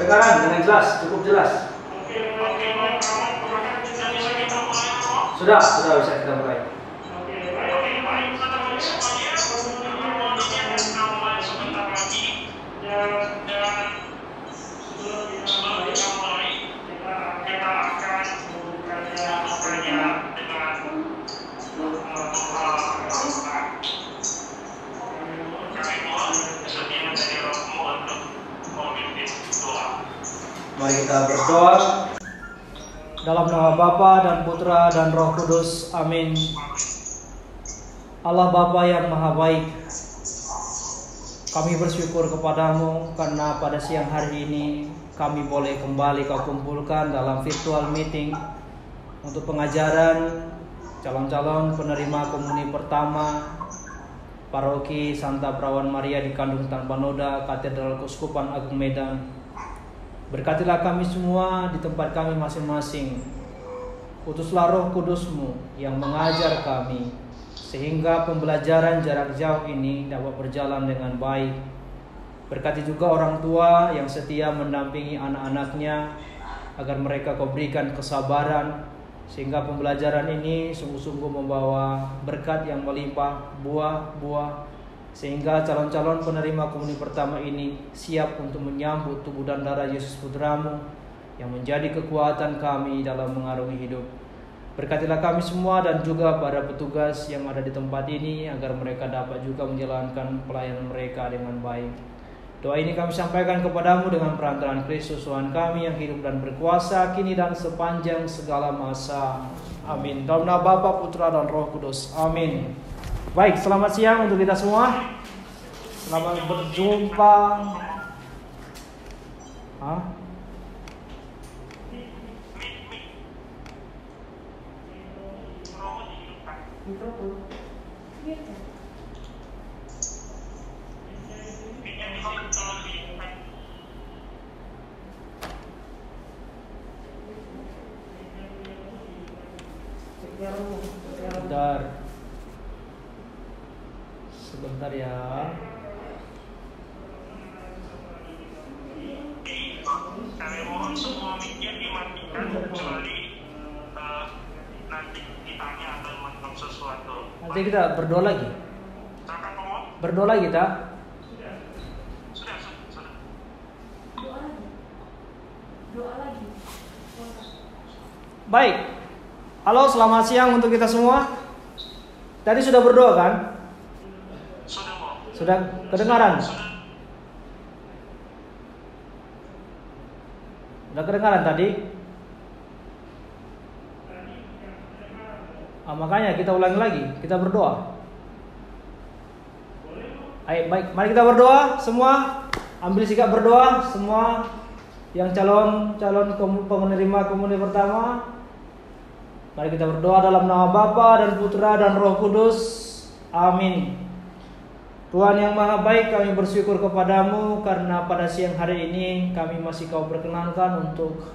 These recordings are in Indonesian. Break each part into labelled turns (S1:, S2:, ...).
S1: Kedengaran dengan jelas, cukup jelas. Sudah bisa kita mulai. Mari kita berdoa. Dalam nama Bapa dan Putra dan Roh Kudus, amin. Allah Bapa yang Maha Baik, kami bersyukur kepadamu karena pada siang hari ini kami boleh kembali kau kumpulkan dalam virtual meeting untuk pengajaran calon-calon penerima komuni pertama Paroki Santa Perawan Maria di Kandung Tanpa Noda, Katedral Keuskupan Agung Medan. Berkatilah kami semua di tempat kami masing-masing. Utuslah Roh Kudus-Mu yang mengajar kami, sehingga pembelajaran jarak jauh ini dapat berjalan dengan baik. Berkati juga orang tua yang setia mendampingi anak-anaknya, agar mereka kau berikan kesabaran, sehingga pembelajaran ini sungguh-sungguh membawa berkat yang melimpah, buah-buah, sehingga calon-calon penerima komuni pertama ini siap untuk menyambut tubuh dan darah Yesus Putramu yang menjadi kekuatan kami dalam mengarungi hidup. Berkatilah kami semua dan juga para petugas yang ada di tempat ini agar mereka dapat juga menjalankan pelayanan mereka dengan baik. Doa ini kami sampaikan kepadamu dengan perantaraan Kristus Tuhan kami yang hidup dan berkuasa kini dan sepanjang segala masa. Amin. Dalam nama Bapa, Putra dan Roh Kudus. Amin. Baik, selamat siang untuk kita semua. Selamat berjumpa. Sebentar ya.
S2: Kami mohon semua mic-nya dimatikan kecuali nanti ditanya atau menonton sesuatu.
S1: Nanti kita berdoa lagi. Berdoa lagi kita.
S2: Sudah.
S3: Doa lagi.
S1: Baik. Halo, selamat siang untuk kita semua. Tadi sudah berdoa kan? Sudah kedengaran? Sudah kedengaran tadi? Makanya kita ulangi lagi, kita berdoa. Ayo, baik, mari kita berdoa semua. Ambil sikap berdoa semua yang calon penerima komuni pertama. Mari kita berdoa dalam nama Bapa dan Putra dan Roh Kudus. Amin. Tuhan yang Maha Baik, kami bersyukur kepadamu karena pada siang hari ini kami masih kau perkenankan untuk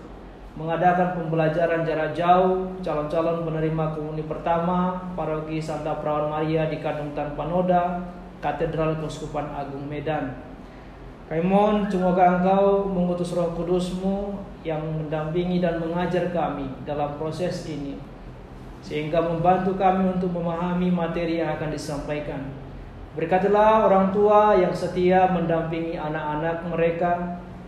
S1: mengadakan pembelajaran jarak jauh calon-calon penerima komuni pertama Paroki Santa Perawan Maria di Kandung Tanpa Noda, Katedral Keuskupan Agung Medan. Kami mohon semoga Engkau mengutus Roh Kudus-Mu yang mendampingi dan mengajar kami dalam proses ini, sehingga membantu kami untuk memahami materi yang akan disampaikan. Berkatilah orang tua yang setia mendampingi anak-anak mereka.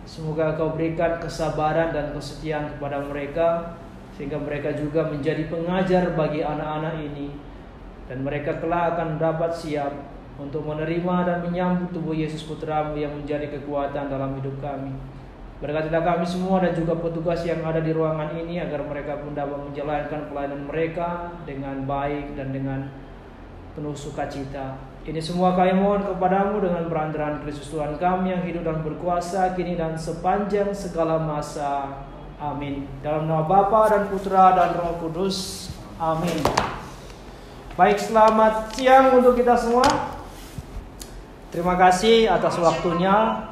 S1: Semoga Kau berikan kesabaran dan kesetiaan kepada mereka, sehingga mereka juga menjadi pengajar bagi anak-anak ini, dan mereka kelak akan dapat siap untuk menerima dan menyambut tubuh Yesus Putramu yang menjadi kekuatan dalam hidup kami. Berkatilah kami semua dan juga petugas yang ada di ruangan ini agar mereka pun dapat menjalankan pelayanan mereka dengan baik dan dengan penuh sukacita. Ini semua kami mohon kepadamu dengan perantaraan Kristus Tuhan kami yang hidup dan berkuasa kini dan sepanjang segala masa. Amin. Dalam nama Bapa dan Putra dan Roh Kudus. Amin. Baik, selamat siang untuk kita semua. Terima kasih atas waktunya.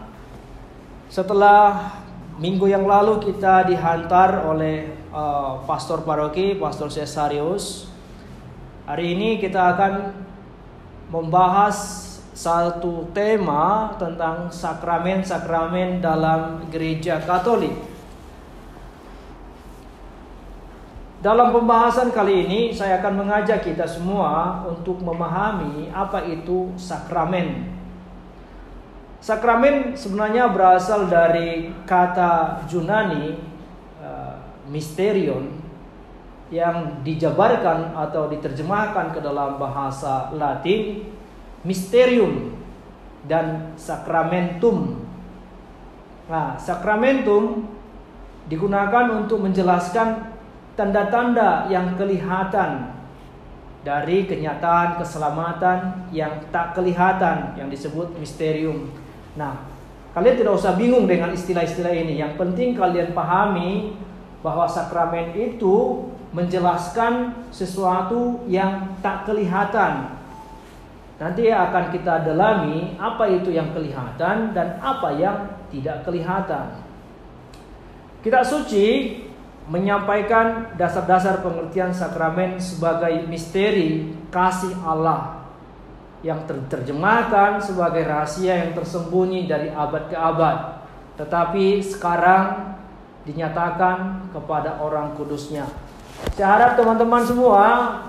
S1: Setelah minggu yang lalu kita dihantar oleh Pastor Paroki, Pastor Cesarius. Hari ini kita akan membahas satu tema tentang sakramen-sakramen dalam gereja Katolik. Dalam pembahasan kali ini saya akan mengajak kita semua untuk memahami apa itu sakramen. Sakramen sebenarnya berasal dari kata Yunani mysterion yang dijabarkan atau diterjemahkan ke dalam bahasa Latin mysterium dan sacramentum. Nah, sacramentum digunakan untuk menjelaskan tanda-tanda yang kelihatan dari kenyataan keselamatan yang tak kelihatan yang disebut misterium. Nah, kalian tidak usah bingung dengan istilah-istilah ini. Yang penting kalian pahami bahwa sakramen itu menjelaskan sesuatu yang tak kelihatan. Nanti akan kita dalami apa itu yang kelihatan dan apa yang tidak kelihatan. Kitab suci menyampaikan dasar-dasar pengertian sakramen sebagai misteri kasih Allah yang terjemahkan sebagai rahasia yang tersembunyi dari abad ke abad, tetapi sekarang dinyatakan kepada orang kudusnya. Saya harap teman-teman semua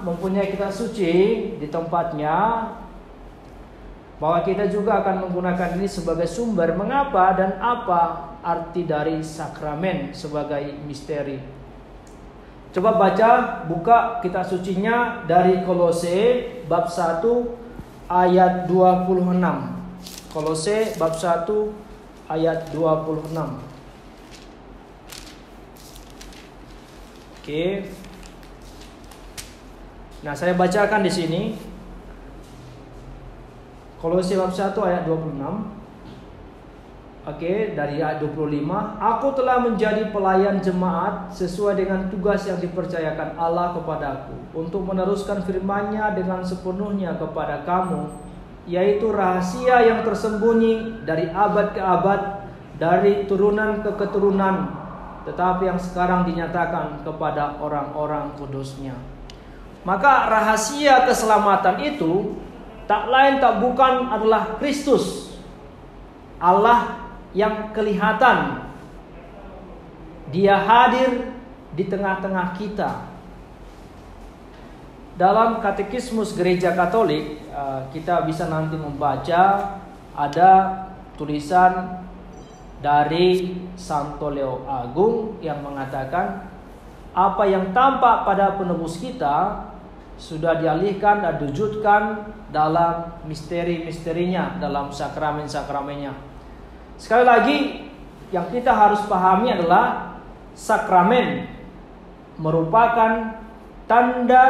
S1: mempunyai kitab suci di tempatnya, bahwa kita juga akan menggunakan ini sebagai sumber mengapa dan apa arti dari sakramen sebagai misteri. Coba buka kitab sucinya dari Kolose bab 1 ayat 26. Kolose bab 1 ayat 26. Oke. Nah, saya bacakan di sini. Kolose bab 1 ayat 26. Oke, dari ayat 25. Aku telah menjadi pelayan jemaat sesuai dengan tugas yang dipercayakan Allah kepadaku, untuk meneruskan firman-Nya dengan sepenuhnya kepada kamu, yaitu rahasia yang tersembunyi dari abad ke abad, dari turunan ke keturunan, tetapi yang sekarang dinyatakan kepada orang-orang kudus-Nya. Maka rahasia keselamatan itu tak lain tak bukan adalah Kristus, Allah yang kelihatan. Dia hadir di tengah-tengah kita. Dalam Katekismus Gereja Katolik, kita bisa nanti membaca ada tulisan dari Santo Leo Agung yang mengatakan apa yang tampak pada penebus kita sudah dialihkan dan diwujudkan dalam misteri-misterinya, dalam sakramen-sakramennya. Sekali lagi, yang kita harus pahami adalah sakramen merupakan tanda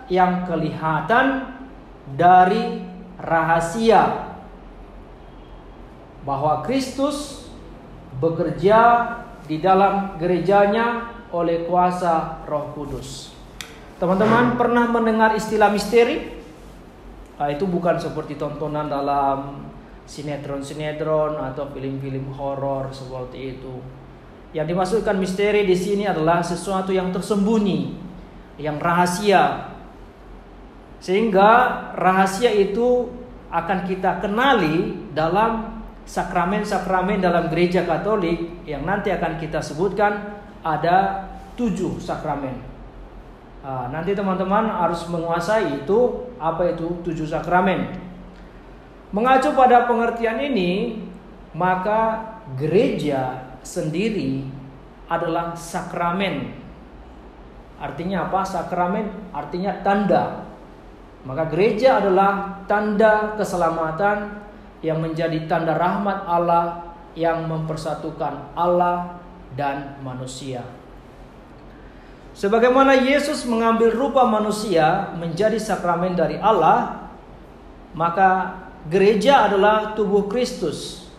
S1: yang kelihatan dari rahasia bahwa Kristus bekerja di dalam gerejanya oleh kuasa Roh Kudus. Teman-teman pernah mendengar istilah misteri? Itu bukan seperti tontonan dalam sinetron-sinetron atau film-film horor seperti itu. Yang dimaksudkan misteri di sini adalah sesuatu yang tersembunyi, yang rahasia. Sehingga rahasia itu akan kita kenali dalam sakramen-sakramen dalam gereja Katolik yang nanti akan kita sebutkan ada 7 sakramen. Nanti teman-teman harus menguasai itu, apa itu 7 sakramen. Mengacu pada pengertian ini, maka gereja sendiri adalah sakramen. Artinya apa? Sakramen artinya tanda. Maka gereja adalah tanda keselamatan yang menjadi tanda rahmat Allah yang mempersatukan Allah dan manusia. Sebagaimana Yesus mengambil rupa manusia menjadi sakramen dari Allah, maka gereja adalah tubuh Kristus.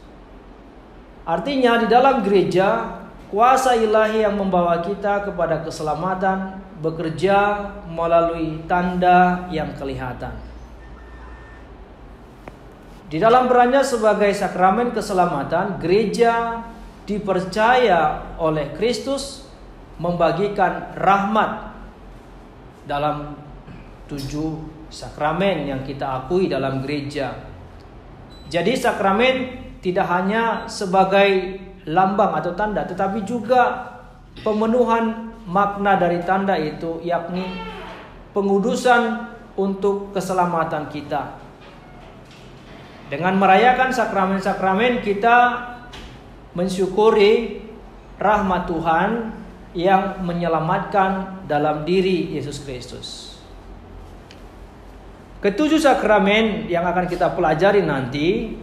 S1: Artinya di dalam gereja, kuasa ilahi yang membawa kita kepada keselamatan bekerja melalui tanda yang kelihatan. Di dalam perannya sebagai sakramen keselamatan, gereja dipercaya oleh Kristus membagikan rahmat dalam 7 sakramen yang kita akui dalam gereja. Jadi sakramen tidak hanya sebagai lambang atau tanda, tetapi juga pemenuhan makna dari tanda itu, yakni pengudusan untuk keselamatan kita. Dengan merayakan sakramen-sakramen, kita mensyukuri rahmat Tuhan yang menyelamatkan dalam diri Yesus Kristus. Ketujuh sakramen yang akan kita pelajari nanti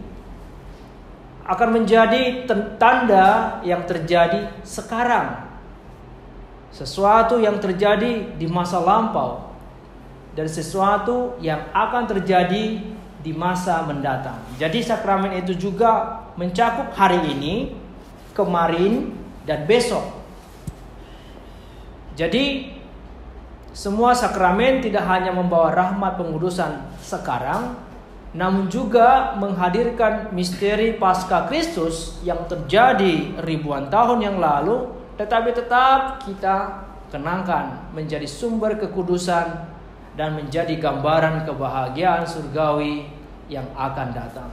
S1: akan menjadi tanda yang terjadi sekarang. Sesuatu yang terjadi di masa lampau dan sesuatu yang akan terjadi di masa mendatang. Jadi sakramen itu juga mencakup hari ini, kemarin, dan besok. Jadi semua sakramen tidak hanya membawa rahmat pengudusan sekarang, namun juga menghadirkan misteri Paskah Kristus yang terjadi ribuan tahun yang lalu, tetapi tetap kita kenangkan menjadi sumber kekudusan dan menjadi gambaran kebahagiaan surgawi yang akan datang.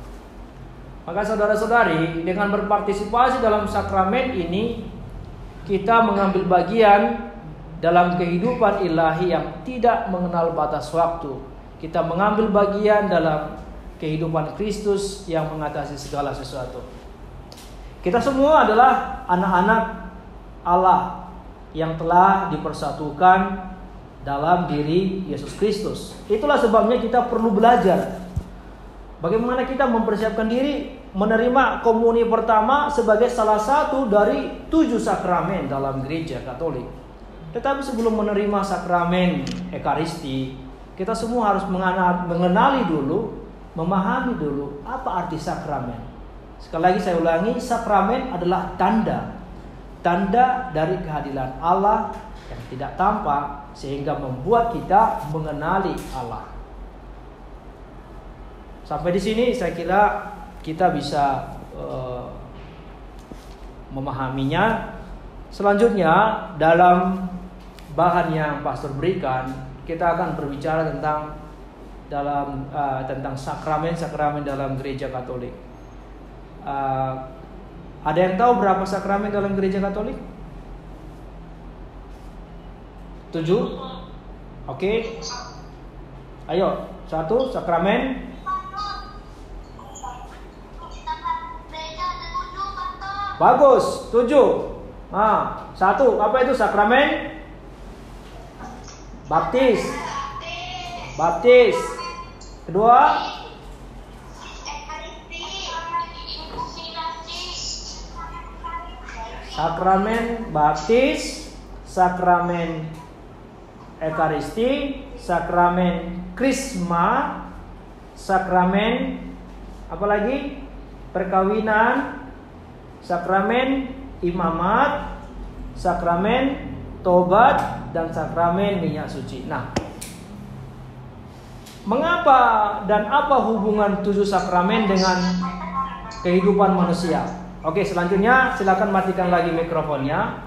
S1: Maka saudara-saudari, dengan berpartisipasi dalam sakramen ini, kita mengambil bagian dalam kehidupan ilahi yang tidak mengenal batas waktu. Kita mengambil bagian dalam kehidupan Kristus yang mengatasi segala sesuatu. Kita semua adalah anak-anak Allah yang telah dipersatukan dalam diri Yesus Kristus. Itulah sebabnya kita perlu belajar bagaimana kita mempersiapkan diri menerima komuni pertama sebagai salah satu dari 7 sakramen dalam gereja Katolik. Tetapi sebelum menerima sakramen Ekaristi, kita semua harus mengenali dulu, memahami dulu apa arti sakramen. Sekali lagi saya ulangi, sakramen adalah tanda dari kehadiran Allah yang tidak tampak sehingga membuat kita mengenali Allah. Sampai di sini saya kira kita bisa memahaminya. Selanjutnya dalam bahan yang pastor berikan, kita akan berbicara tentang sakramen-sakramen dalam gereja Katolik. Ada yang tahu berapa sakramen dalam gereja Katolik? 7? Oke. Ayo, 1 sakramen. Bagus, 7. 1, apa itu sakramen? Baptis. Kedua, sakramen baptis, sakramen Ekaristi, sakramen Krisma, sakramen apa lagi? Perkawinan, sakramen imamat, sakramen tobat, dan sakramen minyak suci. Nah, mengapa dan apa hubungan 7 sakramen dengan kehidupan manusia? Oke, selanjutnya silakan matikan lagi mikrofonnya.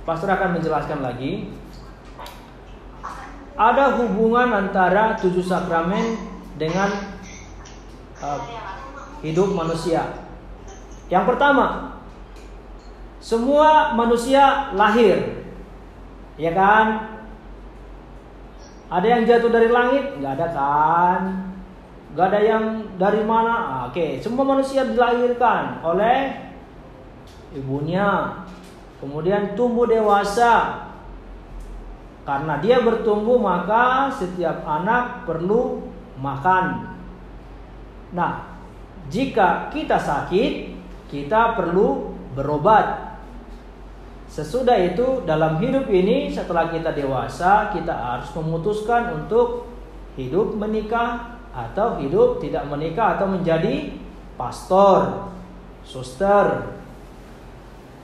S1: Pastor akan menjelaskan lagi. Ada hubungan antara 7 sakramen dengan hidup manusia. Yang pertama, semua manusia lahir, ya kan? Ada yang jatuh dari langit? Nggak ada kan? Nggak ada yang dari mana? Oke, semua manusia dilahirkan oleh ibunya, kemudian tumbuh dewasa. Karena dia bertumbuh, maka setiap anak perlu makan. Nah, jika kita sakit, kita perlu berobat. Sesudah itu dalam hidup ini, setelah kita dewasa, kita harus memutuskan untuk hidup menikah atau hidup tidak menikah, atau menjadi pastor, suster.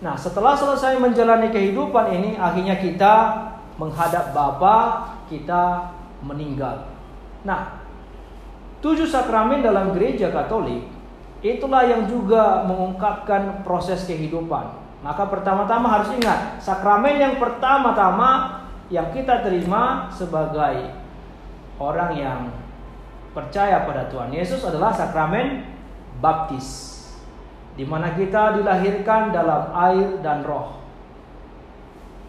S1: Nah, setelah selesai menjalani kehidupan ini, akhirnya kita menghadap Bapa, kita meninggal. Nah, 7 sakramen dalam gereja Katolik itulah yang juga mengungkapkan proses kehidupan. Maka pertama-tama harus ingat, sakramen yang pertama-tama yang kita terima sebagai orang yang percaya pada Tuhan Yesus adalah sakramen baptis, di mana kita dilahirkan dalam air dan roh.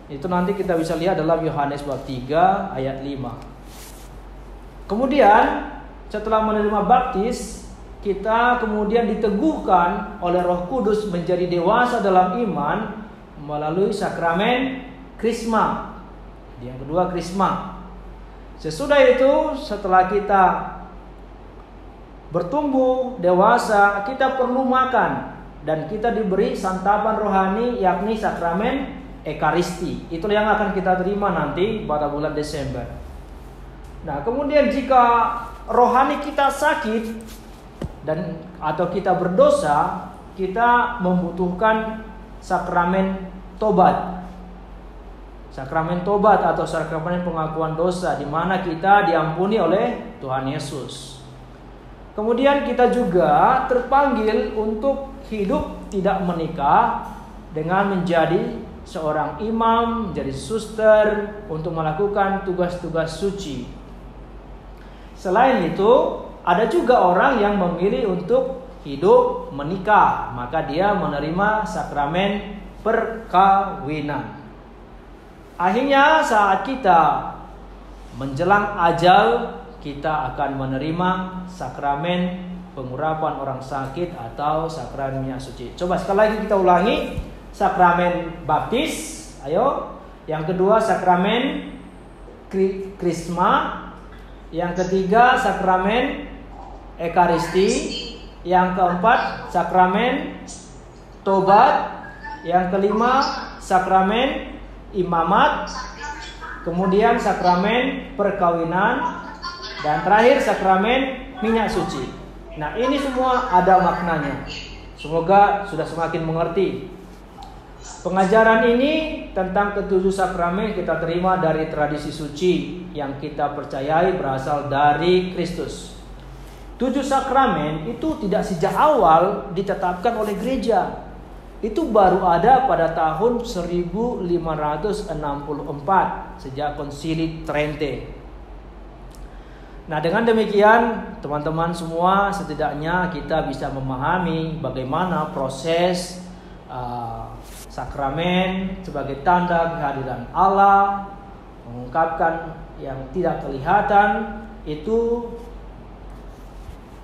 S1: Itu nanti kita bisa lihat dalam Yohanes bab 3 ayat 5. Kemudian setelah menerima baptis, kita kemudian diteguhkan oleh Roh Kudus menjadi dewasa dalam iman melalui sakramen krisma. Yang kedua, krisma. Sesudah itu, setelah kita bertumbuh dewasa, kita perlu makan dan kita diberi santapan rohani, yakni sakramen Ekaristi. Itulah yang akan kita terima nanti pada bulan Desember. Nah, kemudian jika rohani kita sakit dan atau kita berdosa, kita membutuhkan sakramen tobat. Sakramen tobat atau sakramen pengakuan dosa, di mana kita diampuni oleh Tuhan Yesus. Kemudian kita juga terpanggil untuk hidup tidak menikah dengan menjadi seorang imam, menjadi suster untuk melakukan tugas-tugas suci. Selain itu, ada juga orang yang memilih untuk hidup menikah, maka dia menerima sakramen perkawinan. Akhirnya saat kita menjelang ajal, kita akan menerima sakramen pengurapan orang sakit atau sakramen minyak suci. Coba sekali lagi kita ulangi. Sakramen baptis, ayo. Yang kedua sakramen krisma. Yang ketiga sakramen ekaristi. Yang keempat sakramen tobat. Yang kelima sakramen imamat. Kemudian sakramen perkawinan. Dan terakhir sakramen minyak suci. Nah, ini semua ada maknanya. Semoga sudah semakin mengerti. Pengajaran ini tentang ketujuh sakramen kita terima dari tradisi suci yang kita percayai berasal dari Kristus. 7 sakramen itu tidak sejak awal ditetapkan oleh gereja. Itu baru ada pada tahun 1564 sejak Konsili Trente. Nah, dengan demikian teman-teman semua, setidaknya kita bisa memahami bagaimana proses sakramen sebagai tanda kehadiran Allah, mengungkapkan yang tidak kelihatan. Itu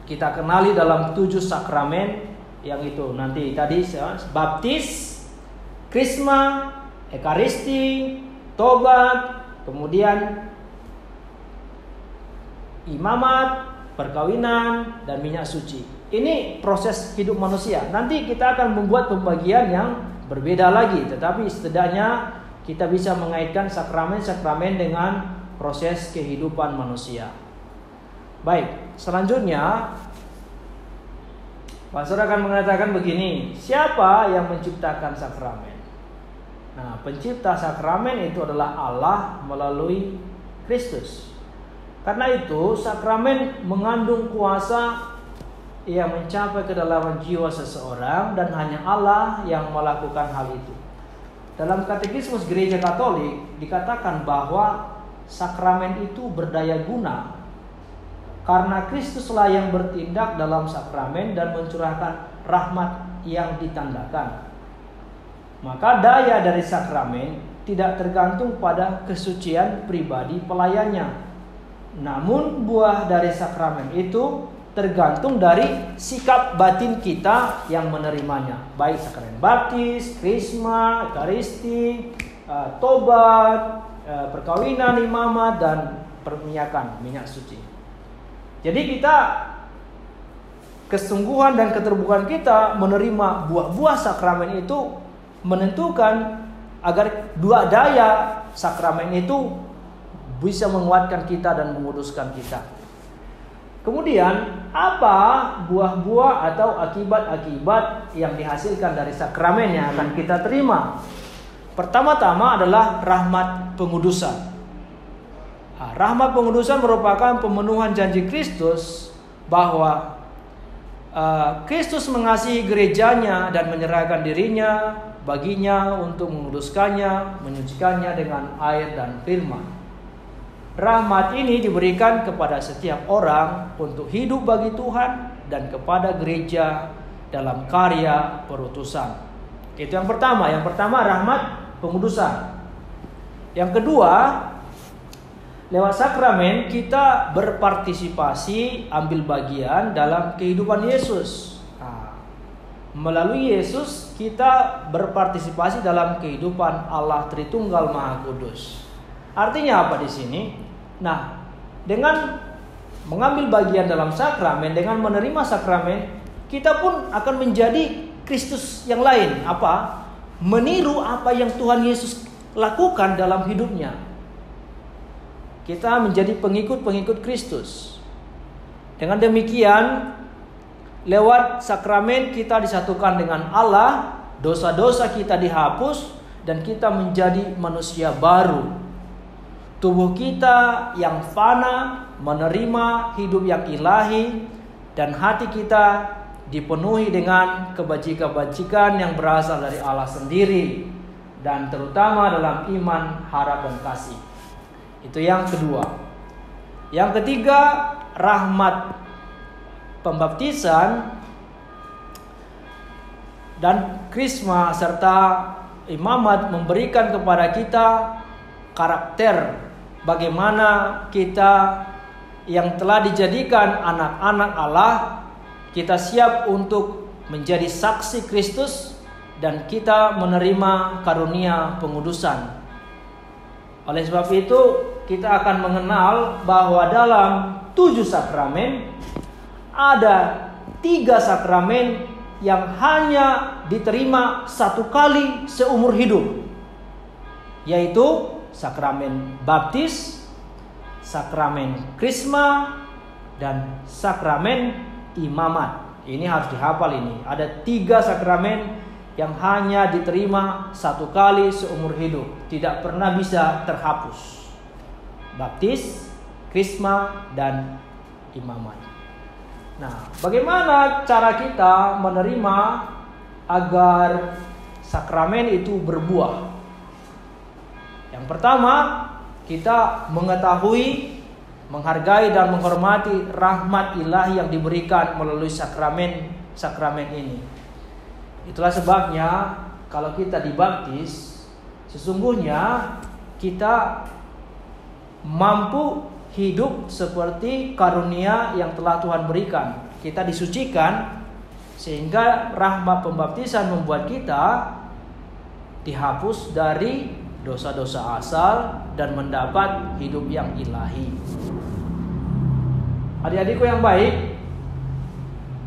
S1: kita kenali dalam 7 sakramen yang itu nanti tadi baptis, krisma, ekaristi, tobat, kemudian imamat, perkawinan, dan minyak suci. Ini proses hidup manusia. Nanti kita akan membuat pembagian yang berbeda lagi, tetapi setidaknya kita bisa mengaitkan sakramen-sakramen dengan proses kehidupan manusia. Baik, selanjutnya Pastor akan mengatakan begini, siapa yang menciptakan sakramen? Nah, pencipta sakramen itu adalah Allah melalui Kristus. Karena itu, sakramen mengandung kuasa yang mencapai kedalaman jiwa seseorang dan hanya Allah yang melakukan hal itu. Dalam Katekismus Gereja Katolik dikatakan bahwa sakramen itu berdaya guna karena Kristuslah yang bertindak dalam sakramen dan mencurahkan rahmat yang ditandakan. Maka daya dari sakramen tidak tergantung pada kesucian pribadi pelayannya. Namun buah dari sakramen itu tergantung dari sikap batin kita yang menerimanya. Baik sakramen baptis, krisma, ekaristi, tobat, perkawinan, imamat, dan perminyakan, minyak suci. Jadi kita, kesungguhan dan keterbukaan kita menerima buah-buah sakramen itu menentukan agar dua daya sakramen itu bisa menguatkan kita dan menguduskan kita. Kemudian apa buah-buah atau akibat-akibat yang dihasilkan dari sakramen yang akan kita terima? Pertama-tama adalah rahmat pengudusan. Rahmat pengudusan merupakan pemenuhan janji Kristus bahwa Kristus mengasihi gerejanya dan menyerahkan dirinya baginya untuk menguduskannya, menyucikannya dengan air dan firman. Rahmat ini diberikan kepada setiap orang untuk hidup bagi Tuhan dan kepada gereja dalam karya perutusan. Itu yang pertama. Yang pertama rahmat pengudusan. Yang kedua, lewat sakramen kita berpartisipasi, ambil bagian dalam kehidupan Yesus. Melalui Yesus kita berpartisipasi dalam kehidupan Allah Tritunggal Maha Kudus. Artinya apa di sini? Nah, dengan mengambil bagian dalam sakramen, dengan menerima sakramen, kita pun akan menjadi Kristus yang lain. Apa? Meniru apa yang Tuhan Yesus lakukan dalam hidupnya. Kita menjadi pengikut-pengikut Kristus. Dengan demikian, lewat sakramen kita disatukan dengan Allah, dosa-dosa kita dihapus, dan kita menjadi manusia baru. Tubuh kita yang fana menerima hidup yang ilahi, dan hati kita dipenuhi dengan kebajikan-kebajikan yang berasal dari Allah sendiri, dan terutama dalam iman, harap, dan kasih. Itu yang kedua. Yang ketiga, rahmat pembaptisan dan krisma serta imamat memberikan kepada kita karakter bagaimana kita yang telah dijadikan anak-anak Allah, kita siap untuk menjadi saksi Kristus dan kita menerima karunia pengudusan. Oleh sebab itu kita akan mengenal bahwa dalam 7 sakramen ada 3 sakramen yang hanya diterima 1 kali seumur hidup, yaitu sakramen baptis, sakramen krisma, dan sakramen imamat. Ini harus dihafal ini. Ada 3 sakramen yang hanya diterima 1 kali seumur hidup, tidak pernah bisa terhapus. Baptis, krisma, dan imamat. Nah, bagaimana cara kita menerima agar sakramen itu berbuah? Yang pertama, kita mengetahui, menghargai, dan menghormati rahmat ilahi yang diberikan melalui sakramen ini. Itulah sebabnya kalau kita dibaptis, sesungguhnya kita mampu hidup seperti karunia yang telah Tuhan berikan. Kita disucikan sehingga rahmat pembaptisan membuat kita dihapus dari dosa-dosa asal dan mendapat hidup yang ilahi. Adik-adikku yang baik,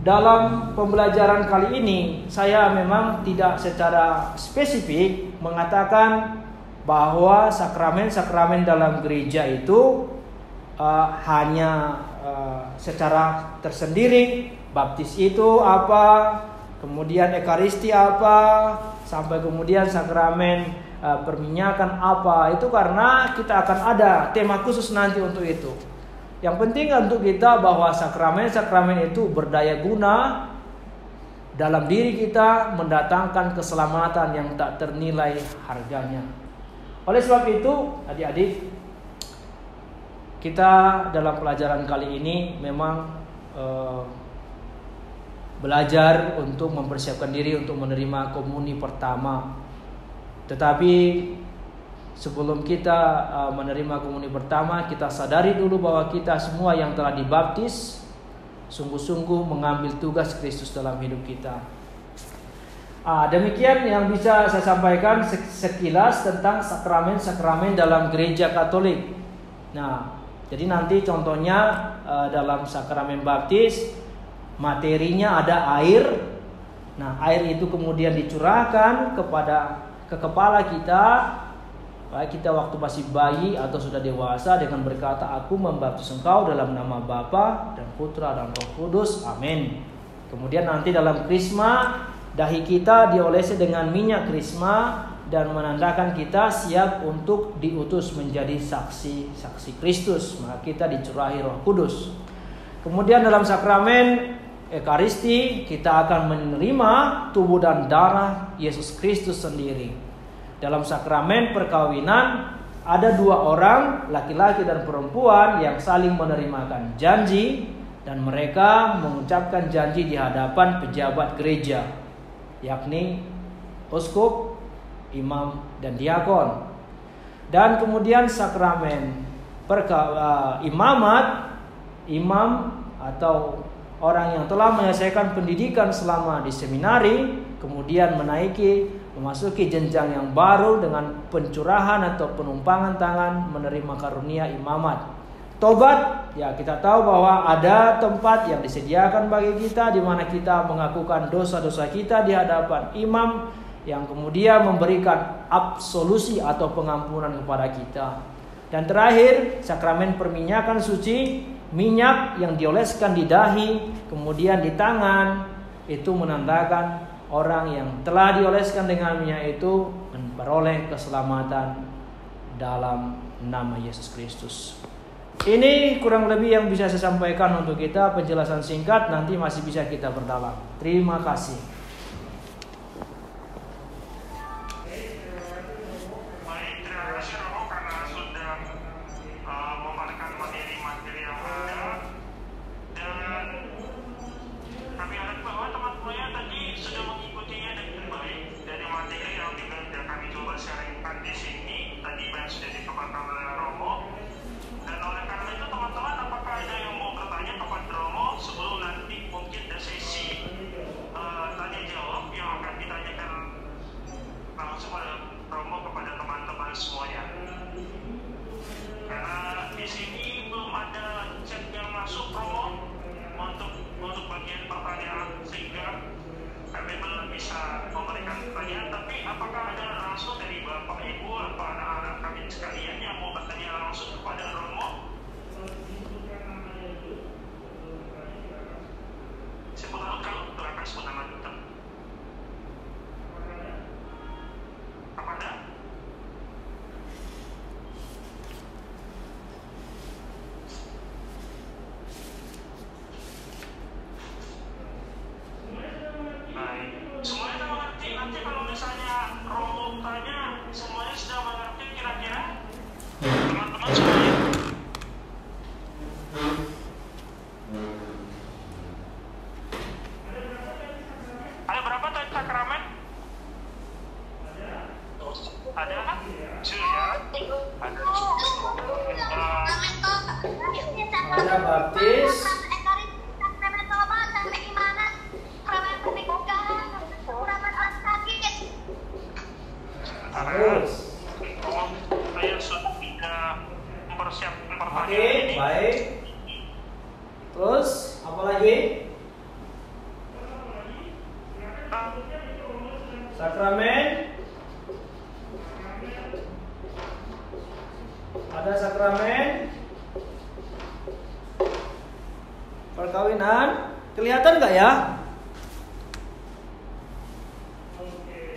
S1: dalam pembelajaran kali ini saya memang tidak secara spesifik mengatakan bahwa sakramen-sakramen dalam gereja itu hanya secara tersendiri. Baptis itu apa, kemudian ekaristi apa, sampai kemudian sakramen perminyakan apa. Itu karena kita akan ada tema khusus nanti untuk itu. Yang penting untuk kita bahwa sakramen-sakramen itu berdaya guna dalam diri kita, mendatangkan keselamatan yang tak ternilai harganya. Oleh sebab itu, adik-adik, kita dalam pelajaran kali ini memang belajar untuk mempersiapkan diri untuk menerima komuni pertama. Tetapi sebelum kita menerima komuni pertama, kita sadari dulu bahwa kita semua yang telah dibaptis sungguh-sungguh mengambil tugas Kristus dalam hidup kita. Demikian yang bisa saya sampaikan sekilas tentang sakramen-sakramen dalam gereja Katolik. Nah, jadi nanti contohnya dalam sakramen baptis materinya ada air. Nah, air itu kemudian dicurahkan ke kepala kita, baik kita waktu masih bayi atau sudah dewasa, dengan berkata, "Aku membaptis engkau dalam nama Bapa dan Putra dan Roh Kudus. Amin." Kemudian nanti dalam krisma, dahi kita diolesi dengan minyak krisma dan menandakan kita siap untuk diutus menjadi saksi Kristus. Maka kita dicurahi Roh Kudus. Kemudian dalam sakramen ekaristi kita akan menerima tubuh dan darah Yesus Kristus sendiri. Dalam sakramen perkawinan ada 2 orang, laki-laki dan perempuan, yang saling menerimakan janji dan mereka mengucapkan janji di hadapan pejabat gereja, yakni uskup, imam, dan diakon. Dan kemudian sakramen imamat, imam atau orang yang telah menyelesaikan pendidikan selama di seminari, kemudian memasuki jenjang yang baru dengan pencurahan atau penumpangan tangan menerima karunia imamat. Tobat, ya kita tahu bahwa ada tempat yang disediakan bagi kita di mana kita mengakukan dosa-dosa kita di hadapan imam yang kemudian memberikan absolusi atau pengampunan kepada kita. Dan terakhir, sakramen perminyakan suci, minyak yang dioleskan di dahi, kemudian di tangan, itu menandakan orang yang telah dioleskan dengan minyak itu memperoleh keselamatan dalam nama Yesus Kristus. Ini kurang lebih yang bisa saya sampaikan untuk kita. Penjelasan singkat nanti masih bisa kita perdalam. Terima kasih.
S2: Baik, terima kasih Romo karena sudah memaparkan materi-materi yang ada. Dan kami harap bahwa teman-temannya tadi sudah mengikutinya dengan baik dari materi yang sudah kami coba sharingkan di sini. Tadi yang sudah dipaparkan oleh Romo. Dan oleh karena itu teman-teman, apakah ada yang mau bertanya kepada Romo sebelum nanti mungkin ada sesi tanya jawab yang akan ditanyakan langsung oleh Romo kepada teman-teman semuanya. Karena di sini belum ada chat yang masuk Romo untuk bagian pertanyaan, sehingga kami belum bisa memberikan pertanyaan. Tapi apakah ada langsung dari Bapak Ibu atau anak-anak kami sekalian yang mau bertanya langsung kepada Romo? Sebelum kalau silakan sebut nama kita. Apa ada? Baik, semuanya sudah mengerti. Nanti kalau misalnya Romo tanya, semuanya sudah mengerti kira-kira? Teman-teman semuanya. Ada berapa tadi sakramen? Ada? Tujuh ya? Ada.
S1: Ada baptis, terus.
S2: Saya sudah tidak mempersiapkan
S1: Oke,
S2: pertanyaan ini.
S1: baik. Terus apa lagi? Sakramen. Ada sakramen perkawinan. Kelihatan nggak ya?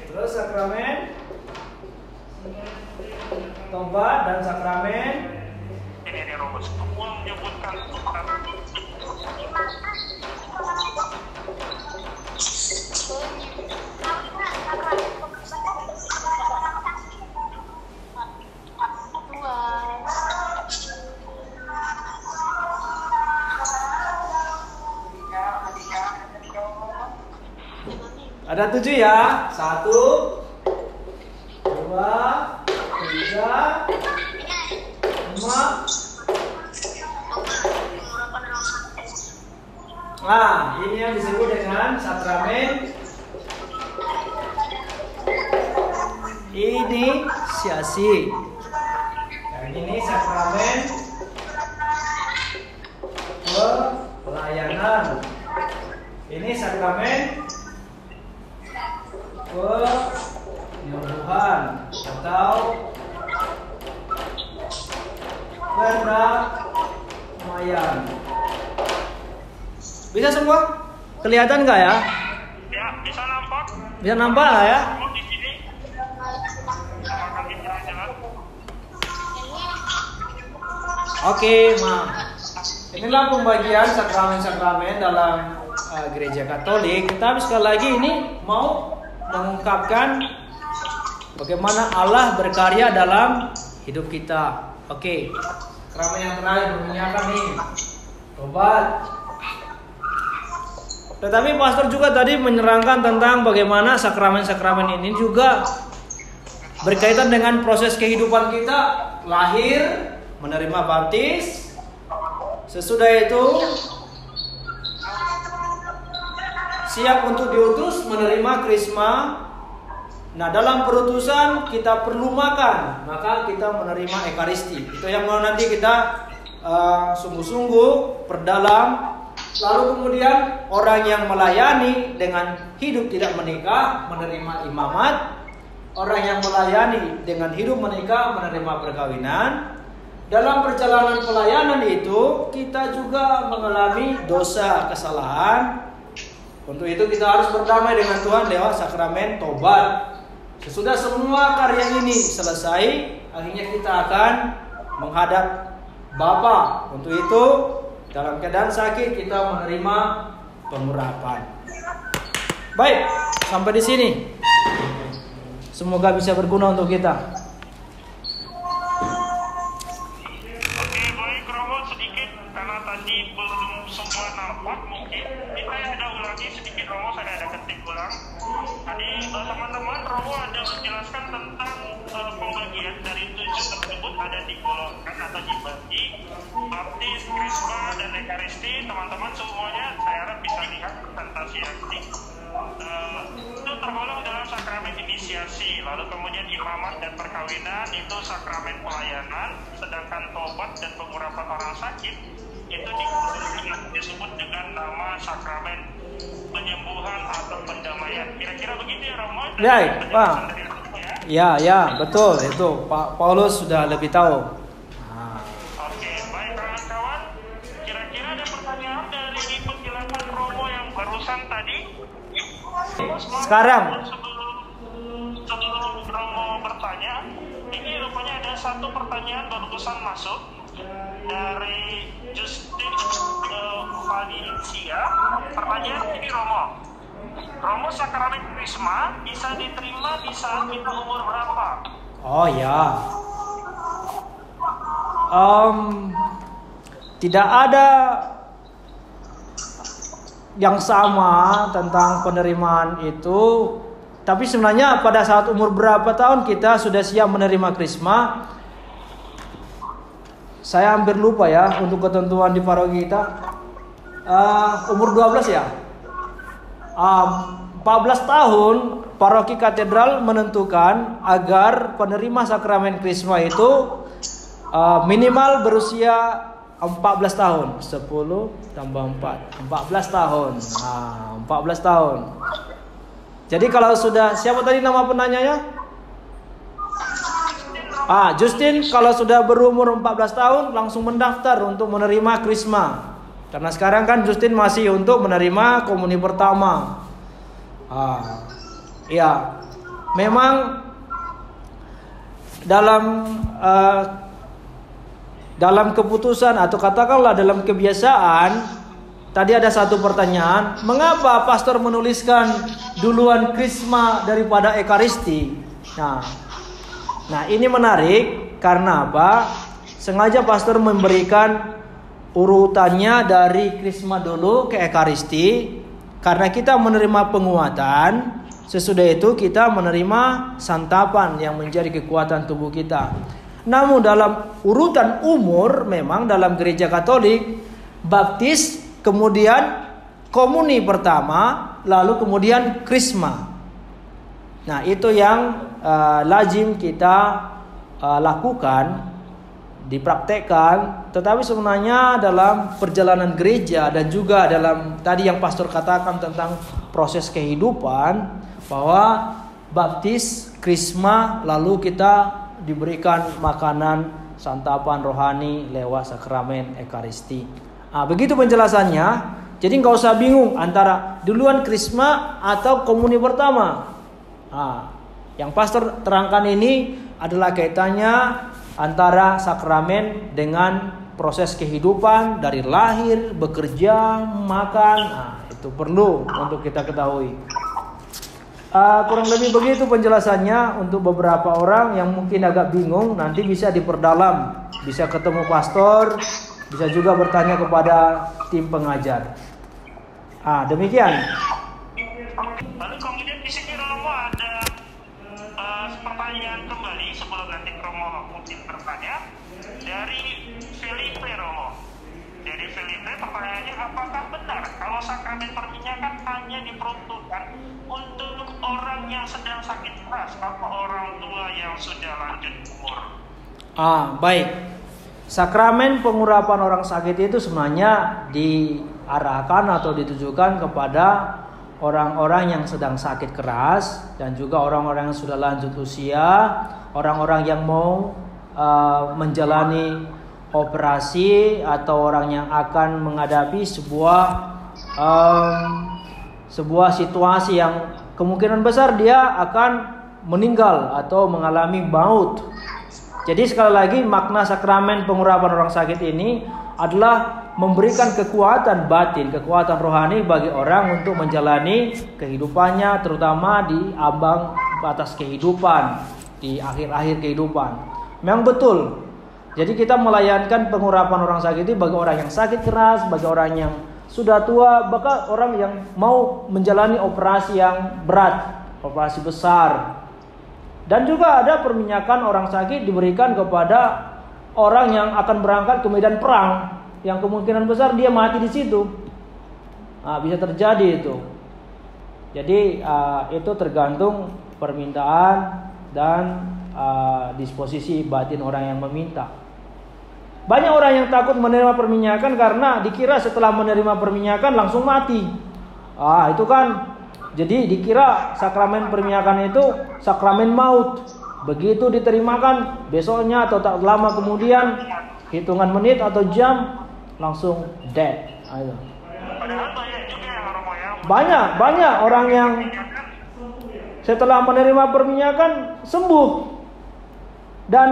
S1: Terus sakramen tobat dan sakramen
S2: Ini Romo semua menyebutkan
S1: ada 7 ya. 1, 2, 3, 5. Nah, ini yang disebut dengan sakramen inisiasi. Yang ini sakramen pelayanan. Ini sakramen penyembuhan atau perdamaian. Bisa semua? Kelihatan nggak ya?
S2: ya, bisa nampak.
S1: Bisa nampak nggak ya?
S2: Di sini akan dijelaskan.
S1: Oke, maaf. Inilah pembagian sakramen-sakramen dalam gereja Katolik. Tapi sekali lagi ini mau mengungkapkan bagaimana Allah berkarya dalam hidup kita. Oke, sakramen yang terakhir berminyakan nih. Tobat, Tetapi pastor juga tadi menerangkan tentang bagaimana sakramen-sakramen ini juga berkaitan dengan proses kehidupan kita, lahir, menerima baptis, sesudah itu siap untuk diutus menerima krisma. Nah, dalam perutusan kita perlu makan, maka kita menerima ekaristi. Itu yang mau nanti kita sungguh-sungguh perdalam. Lalu kemudian orang yang melayani dengan hidup tidak menikah menerima imamat. Orang yang melayani dengan hidup menikah menerima perkawinan. Dalam perjalanan pelayanan itu kita juga mengalami dosa, kesalahan. Untuk itu kita harus berdamai dengan Tuhan lewat sakramen tobat. Sesudah semua karya ini selesai, akhirnya kita akan menghadap Bapa. Untuk itu dalam keadaan sakit kita menerima pengurapan. Baik, sampai di sini. Semoga bisa berguna untuk kita.
S2: Oke, baik Romo, sedikit karena tadi belum semua nampak, mungkin kita ada ulangi sedikit Romo, saya ada ketik ulang. Tadi teman-teman Romo ada menjelaskan tentang pembagian dari 7 tersebut ada digolongkan atau dibagi baptis, krisma, dan ekaristi. Teman-teman semuanya saya harap bisa lihat presentasi nanti. Itu tergolong dalam sakramen inisiasi, lalu kemudian imamat dan perkawinan itu sakramen pelayanan, sedangkan tobat dan pengurapan orang sakit itu disebut dengan nama sakramen penyembuhan atau pendamaian. Kira-kira begitu ya Romo?
S1: Ya, Pak. Ya, betul. Itu Pak Paulus sudah lebih tahu.
S2: Oke, baik kawan-kawan. Kira-kira ada pertanyaan dari penjelasan Romo yang barusan tadi?
S1: Sekarang.
S2: Sebelum Romo bertanya, ini rupanya ada satu pertanyaan barusan masuk dari Justin Valencia. Pertanyaan ini Romo sakramen krisma bisa diterima di saat kita umur berapa?
S1: Oh ya. Tidak ada yang sama tentang penerimaan itu. Tapi sebenarnya pada saat umur berapa tahun kita sudah siap menerima krisma? Saya hampir lupa ya untuk ketentuan di paroki kita. Umur 12 ya. 14 tahun paroki katedral menentukan agar penerima sakramen krisma itu minimal berusia 14 tahun. 10 tambah 4, 14 tahun. 14 tahun. Jadi kalau sudah, siapa tadi nama penanyanya? Justin, kalau sudah berumur 14 tahun langsung mendaftar untuk menerima krisma. Karena sekarang kan Justin masih untuk menerima komuni pertama. Ya, memang dalam keputusan atau katakanlah dalam kebiasaan, tadi ada satu pertanyaan, mengapa pastor menuliskan duluan krisma daripada ekaristi? Nah, ini menarik karena apa? Sengaja pastor memberikan urutannya dari krisma dulu ke ekaristi, karena kita menerima penguatan, sesudah itu kita menerima santapan yang menjadi kekuatan tubuh kita. Namun dalam urutan umur, memang dalam gereja Katolik, baptis, kemudian komuni pertama, lalu kemudian krisma. Nah, itu yang lazim kita lakukan, dipraktekkan. Tetapi sebenarnya dalam perjalanan gereja dan juga dalam tadi yang pastor katakan tentang proses kehidupan, bahwa baptis, krisma, lalu kita diberikan makanan santapan rohani lewat sakramen ekaristi. Begitu penjelasannya. Jadi nggak usah bingung antara duluan krisma atau komuni pertama. Yang pastor terangkan ini adalah kaitannya antara sakramen dengan proses kehidupan dari lahir, bekerja, makan. Itu perlu untuk kita ketahui. Kurang lebih begitu penjelasannya. Untuk beberapa orang yang mungkin agak bingung, nanti bisa diperdalam, bisa ketemu pastor, bisa juga bertanya kepada tim pengajar. Demikian.
S2: Lalu kemudian di sini Romo ada pertanyaan kembali sebelum nanti Romo mungkin bertanya dari Felipe Romo. Dari Felipe pertanyaannya, apakah benar kalau sakramen perminyakan hanya diperuntukkan untuk orang yang sedang sakit keras atau orang tua yang sudah lanjut umur?
S1: Baik. Sakramen pengurapan orang sakit itu sebenarnya diarahkan atau ditujukan kepada orang-orang yang sedang sakit keras dan juga orang-orang yang sudah lanjut usia, orang-orang yang mau menjalani operasi atau orang yang akan menghadapi sebuah situasi yang kemungkinan besar dia akan meninggal atau mengalami maut. Jadi sekali lagi makna sakramen pengurapan orang sakit ini adalah memberikan kekuatan batin, kekuatan rohani bagi orang untuk menjalani kehidupannya, terutama di ambang batas kehidupan, di akhir-akhir kehidupan. Memang betul. Jadi kita melayankan pengurapan orang sakit itu bagi orang yang sakit keras, bagi orang yang sudah tua, bahkan orang yang mau menjalani operasi yang berat, operasi besar. Dan juga ada perminyakan orang sakit diberikan kepada orang yang akan berangkat ke medan perang, yang kemungkinan besar dia mati di situ. Bisa terjadi itu. Jadi itu tergantung permintaan dan disposisi batin orang yang meminta. Banyak orang yang takut menerima perminyakan karena dikira setelah menerima perminyakan langsung mati. Itu kan. Jadi dikira sakramen perminyakan itu sakramen maut. Begitu diterimakan besoknya atau tak lama kemudian, hitungan menit atau jam langsung dead. Banyak orang yang setelah menerima perminyakan sembuh dan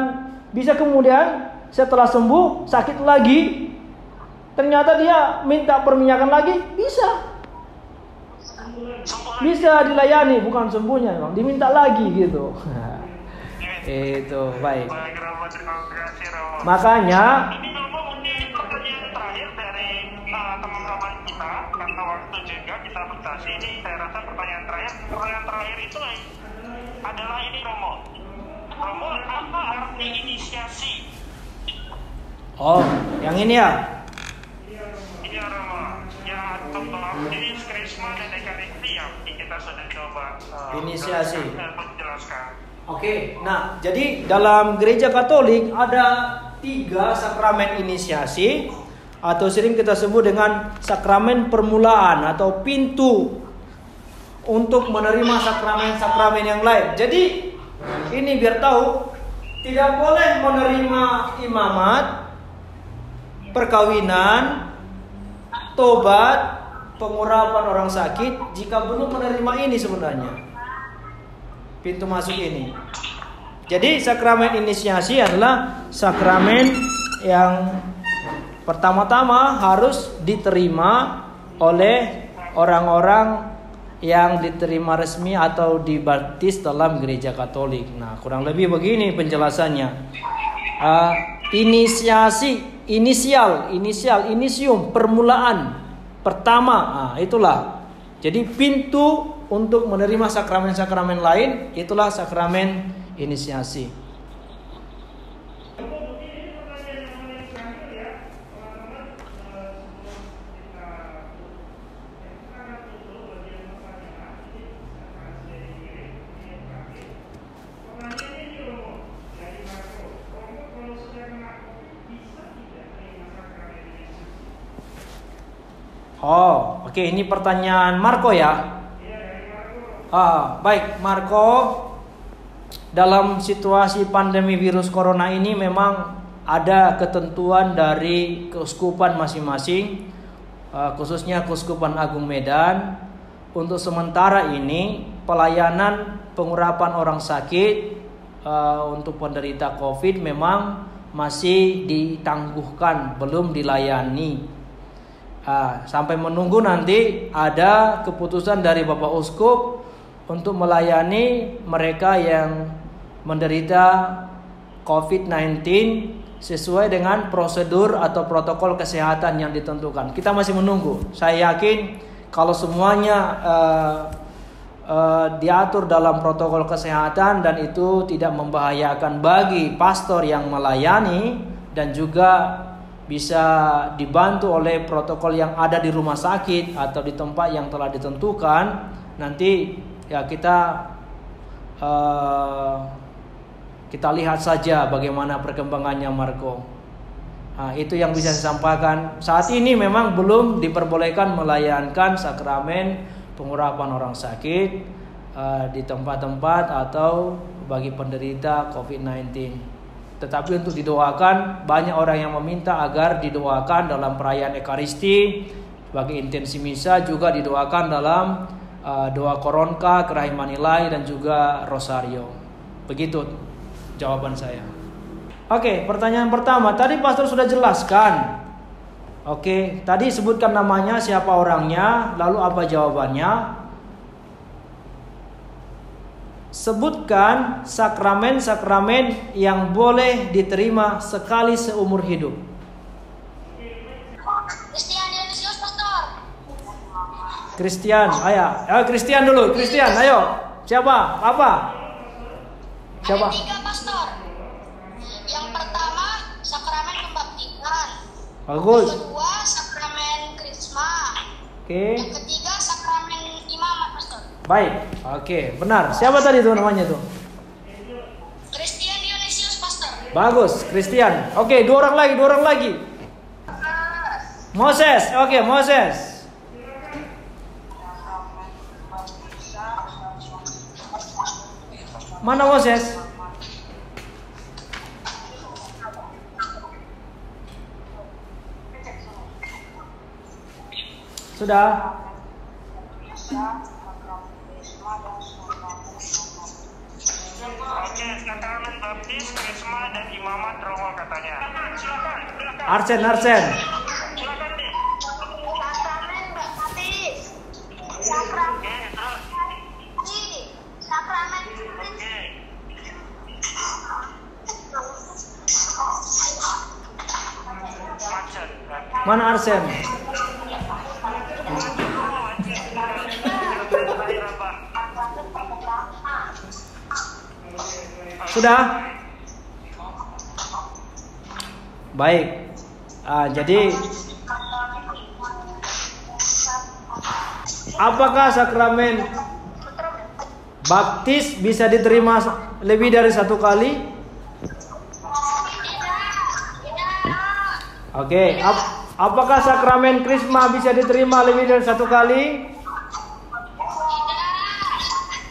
S1: bisa kemudian setelah sembuh sakit lagi, ternyata dia minta perminyakan lagi, bisa dilayani, bukan sembuhnya, memang diminta lagi gitu. Itu baik. Makanya
S2: ini pertanyaan terakhir dari teman-teman kita, karena waktu juga kita batasi. Ini saya rasa pertanyaan terakhir. Pertanyaan terakhir itu adalah ini Romo, apa arti inisiasi?
S1: Yang ini ya.
S2: Iya Romo, ya ini Krisma dan Ekaristi yang kita sudah coba
S1: inisiasi.
S2: Menjelaskan.
S1: Oke, nah jadi dalam gereja Katolik ada 3 sakramen inisiasi atau sering kita sebut dengan sakramen permulaan atau pintu untuk menerima sakramen-sakramen yang lain. Jadi ini biar tahu, tidak boleh menerima imamat, perkawinan, tobat, pengurapan orang sakit jika belum menerima ini sebenarnya. Pintu masuk ini. Jadi sakramen inisiasi adalah sakramen yang pertama-tama harus diterima oleh orang-orang yang diterima resmi atau dibaptis dalam gereja Katolik. Nah, kurang lebih begini penjelasannya. Inisium, permulaan, pertama. Itulah. Jadi pintu untuk menerima sakramen-sakramen lain, itulah sakramen inisiasi. Oke, ini pertanyaan Marco ya. Baik, Marco. Dalam situasi pandemi virus corona ini memang ada ketentuan dari keuskupan masing-masing, khususnya Keuskupan Agung Medan. Untuk sementara ini pelayanan pengurapan orang sakit untuk penderita COVID memang masih ditangguhkan, belum dilayani. Sampai menunggu nanti ada keputusan dari Bapak Uskup untuk melayani mereka yang menderita COVID-19 sesuai dengan prosedur atau protokol kesehatan yang ditentukan. Kita masih menunggu. Saya yakin kalau semuanya diatur dalam protokol kesehatan dan itu tidak membahayakan bagi pastor yang melayani dan juga bisa dibantu oleh protokol yang ada di rumah sakit atau di tempat yang telah ditentukan, nanti ya kita lihat saja bagaimana perkembangannya, Marco. Nah, itu yang bisa saya sampaikan. Saat ini memang belum diperbolehkan melayankan sakramen pengurapan orang sakit di tempat-tempat atau bagi penderita COVID-19. Tetapi untuk didoakan, banyak orang yang meminta agar didoakan dalam perayaan Ekaristi, sebagai intensi misa juga didoakan dalam doa koronka, kerahiman ilahi dan juga rosario. Begitu jawaban saya. Oke, pertanyaan pertama, tadi pastor sudah jelaskan. Oke, tadi sebutkan namanya, siapa orangnya, lalu apa jawabannya. Sebutkan sakramen-sakramen yang boleh diterima sekali seumur hidup.
S4: Christian Dionysius, Pastor.
S1: Christian, ayo Christian dulu, Christian, ayo. Siapa? Apa? Siapa?
S4: Ada 3, Pastor. Yang pertama, sakramen pembaptisan.
S1: Bagus.
S4: Yang kedua, sakramen krisma.
S1: Oke.
S4: Yang ketiga, sakramen imamat, Pastor.
S1: Baik. Oke, benar. Siapa tadi tuh namanya tuh?
S4: Christian Dionysius, Pastor.
S1: Bagus, Christian. Oke, dua orang lagi. Moses. Oke, Moses. Mana Moses? Sudah.
S2: Oke, sakramen baptis, krisma dan imamat romo katanya. Silakan.
S1: Arsen.
S2: Silakan nih.
S4: Sakramen baptis. Sakramen sakramen
S2: Oke. Macet.
S1: Mana Arsen? Sudah? Baik. Jadi apakah sakramen baptis bisa diterima lebih dari satu kali? Oke. Apakah sakramen krisma bisa diterima lebih dari satu kali?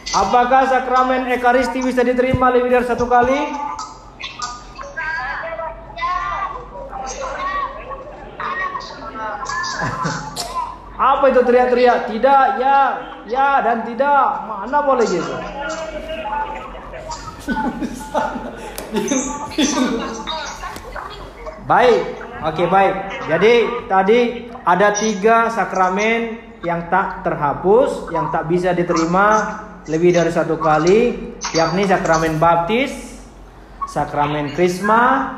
S1: Apakah sakramen Ekaristi bisa diterima lebih dari satu kali? Apa itu teriak-teriak? Tidak, ya dan tidak. Mana boleh gitu? Baik, oke baik. Jadi tadi ada 3 sakramen yang tak terhapus, yang tak bisa diterima lebih dari satu kali, yakni sakramen baptis, sakramen krisma,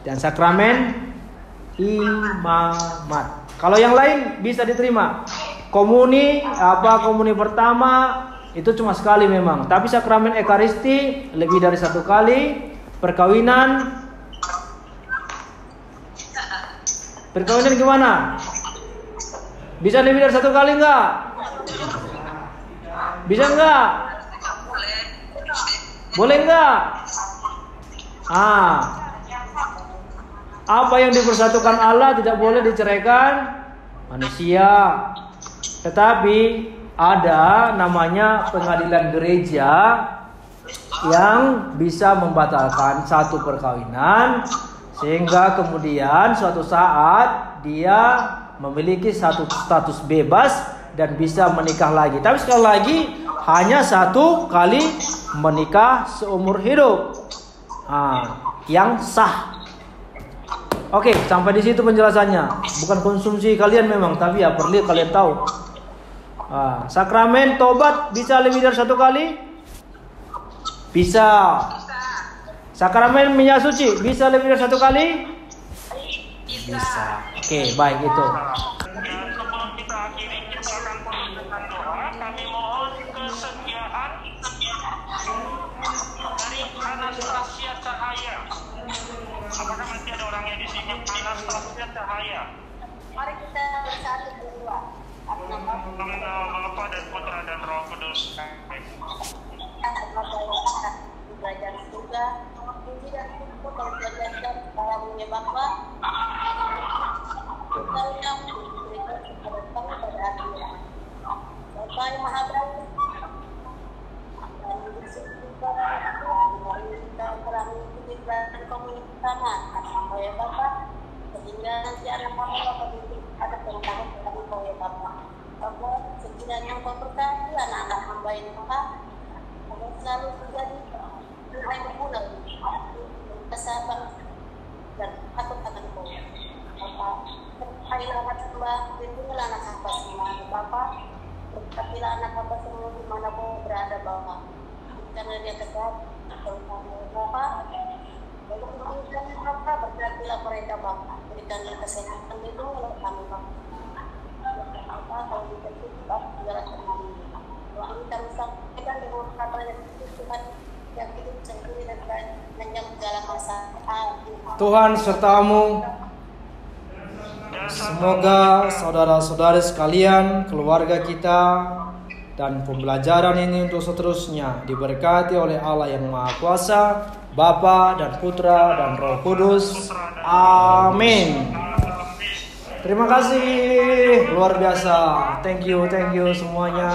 S1: dan sakramen imamat. Kalau yang lain bisa diterima. Komuni pertama itu cuma sekali memang. Tapi sakramen Ekaristi lebih dari satu kali. Perkawinan gimana? Bisa lebih dari satu kali enggak? Bisa enggak? Boleh enggak? Apa yang dipersatukan Allah tidak boleh diceraikan manusia. Tetapi ada namanya pengadilan gereja yang bisa membatalkan satu perkawinan, sehingga kemudian suatu saat dia memiliki satu status bebas dan bisa menikah lagi. Tapi sekali lagi hanya satu kali menikah seumur hidup, yang sah. Oke, sampai di situ penjelasannya. Bukan konsumsi kalian memang, tapi ya perlu kalian tahu. Sakramen tobat bisa lebih dari satu kali? Bisa. Sakramen minyak suci bisa lebih dari satu kali? Bisa. Oke, baik itu.
S2: Dan sebelum kita akhiri, kita akan Filipina statusnya cahaya.
S4: Mari kita bersatu berdua. Atas nama
S2: Bapa dan Putra dan Roh Kudus.
S4: belajar juga ini dan itu kalau belajar para punya Bapa kita yang diberikan kepada pada akhirnya Bapa yang Maha Baik dan bersyukur kita telah mengikuti pelajaran komunitas sama sama ya Bapa sehingga nanti anak Bapa ada tentang kami ya Bapa Bapa sekiranya Engkau berkati anak-anak hamba ini Bapa selalu menjadi yang berguna kesehatan dan takut akan Kau. Bapak, berkailah anak hamba, lindungilah anak hamba semua. Bapak, berkatilah anak hamba semua di mana Kau berada Bapak. Karena dia kesehatan, Bapak, berikan Bapak, berkatilah mereka Bapak. Berikanlah kesehatan lindungilah kami Bapak. Bapak, kalau dikasih Bapak, segala kami. Doa ini kami sampaikan dengan kata yang Tuhan yang hidup sendiri dan panjang segala masa.
S1: Tuhan sertamu. Semoga saudara-saudari sekalian, keluarga kita, dan pembelajaran ini untuk seterusnya diberkati oleh Allah yang Maha Kuasa, Bapa dan Putra dan Roh Kudus. Amin. Terima kasih, luar biasa. Thank you semuanya.